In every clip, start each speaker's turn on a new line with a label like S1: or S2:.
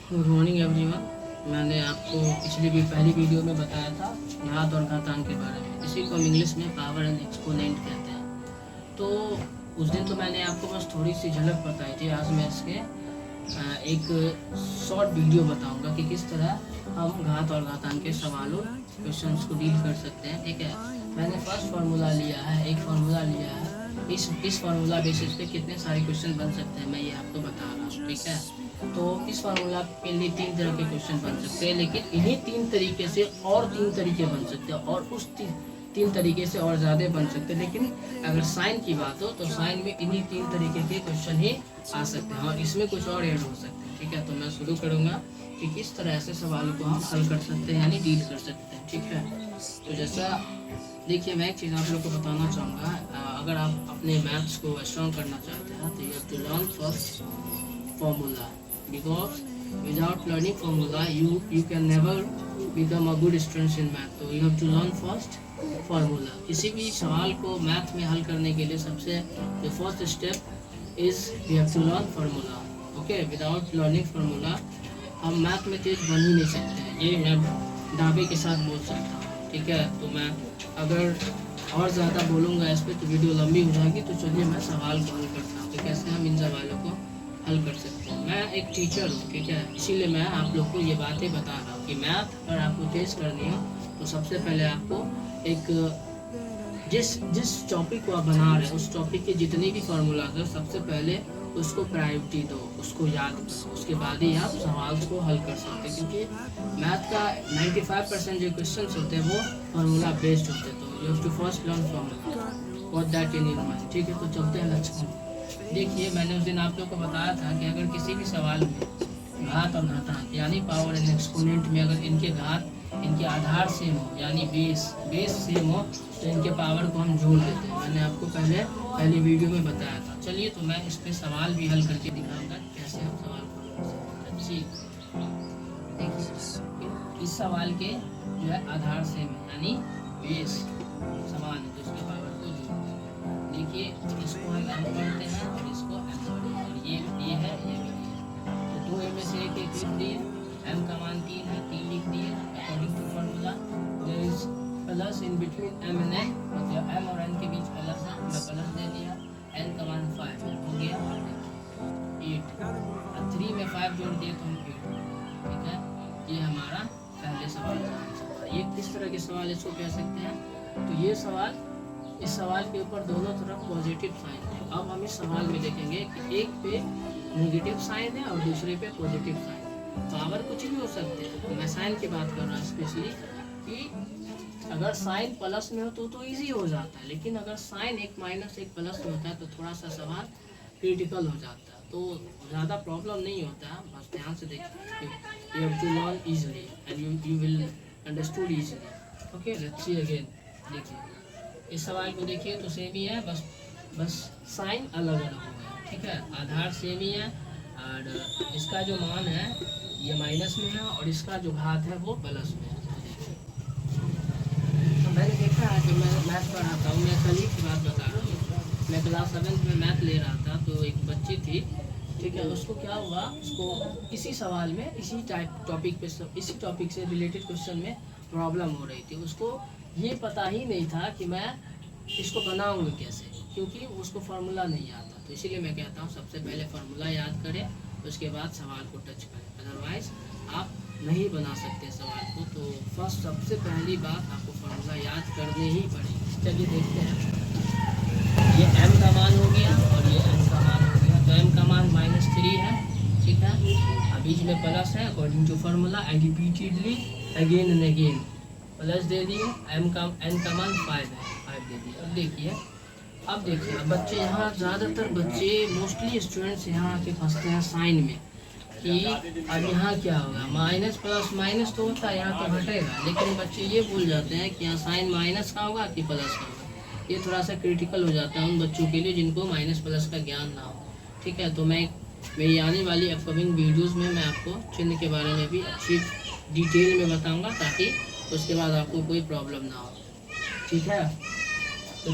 S1: Good morning everyone. मैंने आपको पहली वीडियो में बताया था घात और घातांक के बारे में। इसी को हम इंग्लिश में पावर एंड एक्सपोनेंट कहते हैं। तो उस दिन तो मैंने आपको बस थोड़ी सी झलक बताई थी। आज मैं इसके एक शॉर्ट वीडियो बताऊंगा कि किस तरह हम घात और घातांक के सवालों क्वेश्चंस को डील कर सकते हैं। ठीक है, मैंने फर्स्ट फार्मूला लिया है, एक फार्मूला लिया है। इस फार्मूला बेसिस पे कितने सारे क्वेश्चन बन सकते हैं मैं ये आपको बता रहा हूँ। ठीक है, तो इस फार्मूला के लिए 3 तरह के क्वेश्चन बन सकते हैं, लेकिन इन्हीं 3 तरीके से और 3 तरीके बन सकते हैं और उस 3 तरीके से और ज़्यादा बन सकते हैं। लेकिन अगर साइन की बात हो तो साइन में इन्हीं 3 तरीके के क्वेश्चन ही आ सकते हैं और इसमें कुछ और ऐड हो सकते हैं। ठीक है, तो मैं शुरू करूँगा कि किस तरह से सवालों को हम हल कर सकते हैं, यानी डील कर सकते हैं। ठीक है, तो जैसा देखिए, मैं एक चीज़ आप लोग को बताना चाहूँगा। अगर आप अपने मैथ्स को स्ट्रॉन्ग करना चाहते हैं तो you have to learn first formula, because without learning formula you can never become a good student in math. तो you have to learn first formula. किसी भी सवाल को मैथ में हल करने के लिए सबसे जो first step is we have to learn formula. Okay, without learning formula हम मैथ में तेज बन ही नहीं सकते हैं, ये मैं दावे के साथ बोल सकता हूँ। ठीक है, तो मैं अगर और ज़्यादा बोलूँगा इस पर तो वीडियो लंबी हो जाएगी। तो चलिए मैं सवाल को हल करता हूँ कि कैसे हम इन सवालों को हल कर सकते हैं। मैं एक टीचर हूँ, ठीक है, इसीलिए मैं आप लोग को ये बातें बता रहा हूँ कि मैथ अगर आपको तेज करनी हो तो सबसे पहले आपको एक जिस टॉपिक को आप बना रहे हैं उस टॉपिक के जितने भी फार्मूला है सबसे पहले उसको प्रायोरिटी दो, उसको याद करो, उसके बाद ही आप सवाल को हल कर सकते हैं। क्योंकि मैथ का 95% जो क्वेश्चन होते हैं वो फार्मूला बेस्ड होते हैं। तो you have to first learn formula for that in your mind. ठीक है, तो चलते हैं लक्ष्य। देखिए, मैंने उस दिन आप लोग को बताया था कि अगर किसी भी सवाल में घात और घातांक यानी पावर एंड एक्सपोनेंट में अगर इनके घात इनके आधार सेम हो यानी बेस सेम हो तो इनके पावर को हम जोड़ देते हैं। मैंने आपको पहली वीडियो में बताया था। चलिए, तो मैं इस पे सवाल भी हल करके दिखाऊंगा कैसे हम सवाल को हल कर सकते हैं। देखिए, इस सवाल के जो है आधार सेम है यानी बेस समान है, तो इसके पावर को जोड़ दें। देखिए, इसको हम m पढ़ते हैं और इसको m पढ़ते हैं और ये है ये भी है। तो 2 में से एक लिख दिए, m का मान 3 है, 3 लिख दिए according to formula. There is plus in between m and n, मतलब m और n के बीच प्लस है, मैं प्लस दे दिया। n का मान 5 हो गया और 8 और 3 में 5 जोड़ दिए तो हम 8। ठीक है, ये हमारा पहले सवाल का। ये किस तरह के सवाल इसको कह सकते हैं? तो ये सवाल, इस सवाल के ऊपर दोनों तरफ पॉजिटिव साइन है। अब हम इस सवाल में देखेंगे कि एक पे नेगेटिव साइन है और दूसरे पे पॉजिटिव साइन है। पावर कुछ भी हो सकते हैं, तो मैं साइन की बात कर रहा हूँ स्पेशली कि अगर साइन प्लस में हो तो इजी हो जाता है, लेकिन अगर साइन एक माइनस एक प्लस में होता है तो थोड़ा सा सवाल क्रिटिकल हो जाता है। तो ज़्यादा प्रॉब्लम नहीं होता है, बस ध्यान से देखिए। You have to learn easily and you will understood easily. Okay, let's see again. देखिए, इस सवाल को देखिए तो सेम ही है, बस साइन अलग अलग हो गया। ठीक है, आधार सेम ही है और इसका जो मान है ये माइनस में है और इसका जो घात है वो प्लस में है। तो मैंने देखा है कि मैं मैथ पढ़ाता हूँ, मैं कल ही की बात बता रहा हूँ। मैं क्लास 7 में मैथ ले रहा था, तो एक बच्ची थी, ठीक है, उसको क्या हुआ, उसको इसी सवाल में इसी टॉपिक से रिलेटेड क्वेश्चन में प्रॉब्लम हो रही थी। उसको ये पता ही नहीं था कि मैं इसको बनाऊंगा कैसे, क्योंकि उसको फार्मूला नहीं आता। तो इसीलिए मैं कहता हूँ सबसे पहले फार्मूला याद करें, उसके बाद सवाल को टच करें, अदरवाइज आप नहीं बना सकते सवाल को। तो फर्स्ट सबसे पहली बात आपको फार्मूला याद करने ही पड़ेगी। चलिए देखते हैं, ये m का मान हो गया और ये n का मान हो गया। तो m का मान -3 है, ठीक है, अब बीच में प्लस है according to formula. I repeatedly again and again plus दे दिए। n का मान 5 है, 5 दे दिए। अब देखिए अब बच्चे यहाँ, ज़्यादातर बच्चे मोस्टली स्टूडेंट्स यहाँ आके फंसते हैं साइन में कि अब यहाँ क्या होगा, माइनस प्लस माइनस तो होता है, यहाँ तो घटेगा, लेकिन बच्चे ये भूल जाते हैं कि यहाँ साइन माइनस का होगा कि प्लस का होगा। ये थोड़ा सा क्रिटिकल हो जाता है उन बच्चों के लिए जिनको माइनस प्लस का ज्ञान ना हो। ठीक है, तो मेरी आने वाली अपकमिंग वीडियोज़ में मैं आपको चिन्ह के बारे में भी अच्छी डिटेल में बताऊँगा, ताकि उसके बाद आपको कोई प्रॉब्लम ना हो। ठीक है, तो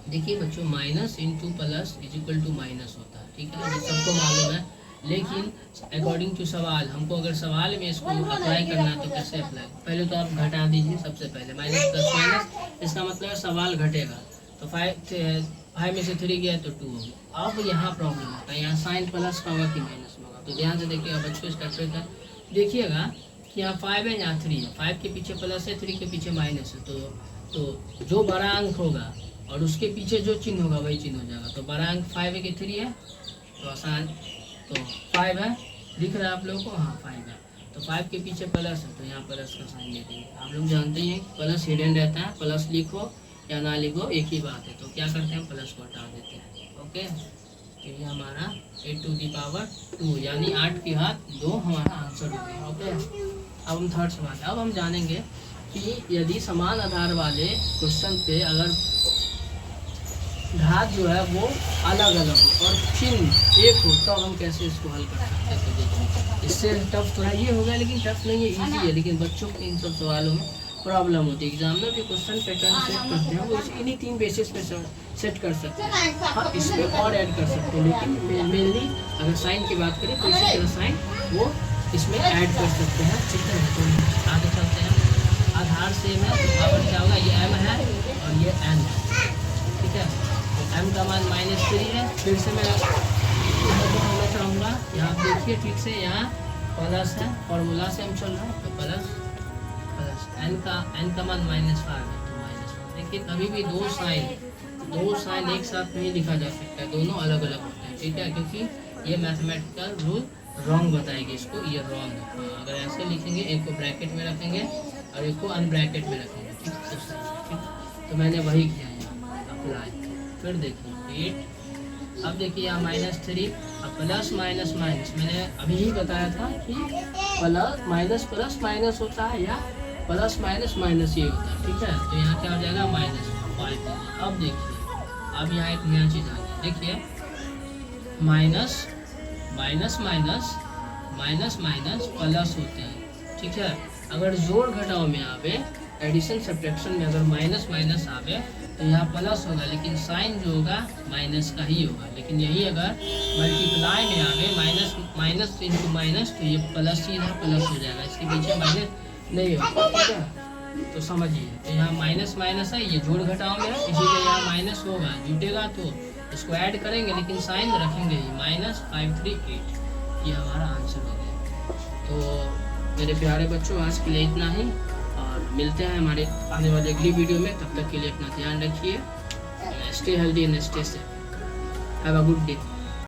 S1: देखिए बच्चों, minus into plus is equal to minus होता है। ठीक है, ये सबको मालूम है लेकिन अकॉर्डिंग टू सवाल, हमको अगर सवाल में इसको अप्लाई करना है तो कैसे अप्लाई? पहले तो आप घटा दीजिए सबसे पहले, माइनस प्लस माइनस, इसका मतलब है सवाल घटेगा। तो 5 में से 3 गया तो 2 होगा। अब यहाँ प्रॉब्लम होता है, यहाँ साइन प्लस का होगा कि माइनस में होगा। तो ध्यान से देखिएगा बच्चों, इस कैलकुलेटर देखिएगा कि यहाँ 5 है, यहाँ 3 है। 5 के पीछे प्लस है, 3 के पीछे माइनस है। तो जो बड़ा अंक होगा और उसके पीछे जो चिन्ह होगा वही चिन्ह हो जाएगा। तो बड़ा अंक 5 है कि 3 है? तो आसान, तो 5 है, दिख रहा है आप लोगों को? हाँ 5 है। तो 5 के पीछे प्लस है तो यहाँ प्लस का साइन दे देंगे। आप लोग जानते हैं प्लस हिडन रहता है, प्लस लिखो या ना लिखो एक ही बात है। तो क्या करते हैं, प्लस को हटा देते हैं। ओके, तो ये हमारा 8 टू दी पावर 2 यानी 8 की घात 2 हमारा आंसर हो गया। ओके, अब हम थर्ड सवाल, अब हम जानेंगे कि यदि समान आधार वाले क्वेश्चन पे अगर घात जो है वो अलग अलग हो और चिन्ह एक हो तो हम कैसे इसको हल कर सकते हैं। तो देखिए, इससे टफ थोड़ा ये होगा, लेकिन टफ नहीं है, इजी है। लेकिन बच्चों को इन सब सवालों में प्रॉब्लम होती है। एग्जामिनर जो क्वेश्चन पैटर्न सेट करते हैं वो इन्हीं 3 बेसिस पे सेट कर सकते हैं। हाँ, इसमें और ऐड कर सकते हैं, लेकिन मेनली अगर साइन की बात करें तो इसी तरह साइन वो इसमें ऐड कर सकते हैं। ठीक है, तो आगे चलते हैं। आधार सेम है तो पावर क्या होगा, ये m है और ये n है। ठीक है, तो m का मान -3 है। फिर से मैं बोलना चाहूँगा, यहाँ देखिए ठीक से, यहाँ प्लस है, फॉर्मूला से हम चल रहे हैं तो प्लस n का मान -5 है तो -1। देखिए, कभी भी दो साइन एक साथ नहीं लिखा जा सकता है, दोनों अलग अलग होते हैं। ठीक है, क्योंकि ये मैथमेटिकल रूल रॉन्ग बताएगी इसको, ये रॉन्ग है। अगर ऐसे लिखेंगे, एक को ब्रैकेट में रखेंगे और एक को अनब्रैकेट में रखेंगे, ठीक तो सही है। ठीक, तो मैंने वही किया यहाँ अप्लाई। फिर देखिए 8, अब देखिए यहाँ -3, अब प्लस माइनस माइनस, मैंने अभी ही बताया था कि प्लस माइनस प्लस माइनस होता है या प्लस माइनस माइनस ये होता है। ठीक है, तो यहाँ क्या हो जाएगा, -5। अब देखिए, अब यहाँ एक नया चीज़ आ गया, देखिए minus minus minus minus minus plus होते हैं। ठीक है, अगर जोड़ घटाव में आवे, एडिशन सब्ट्रैक्शन में अगर माइनस माइनस आवे तो यहाँ प्लस होगा, लेकिन साइन जो होगा माइनस का ही होगा। लेकिन यही अगर मल्टीप्लाई में आवे, माइनस माइनस इंटू माइनस, तो ये प्लस सीधा प्लस हो जाएगा, इसके पीछे माइनस नहीं होगा। ठीक है, तो समझिए, तो यहाँ माइनस माइनस है, ये जोड़ घटाव में है, इसीलिए यहाँ माइनस होगा। जुटेगा तो इसको ऐड करेंगे, लेकिन साइन रखेंगे ही, -538। ये हमारा आंसर हो गया। तो मेरे प्यारे बच्चों, आज के लिए इतना ही, और मिलते हैं हमारे आने वाले अगली वीडियो में। तब तक के लिए अपना ध्यान रखिए। Stay healthy and stay safe. Have a good day.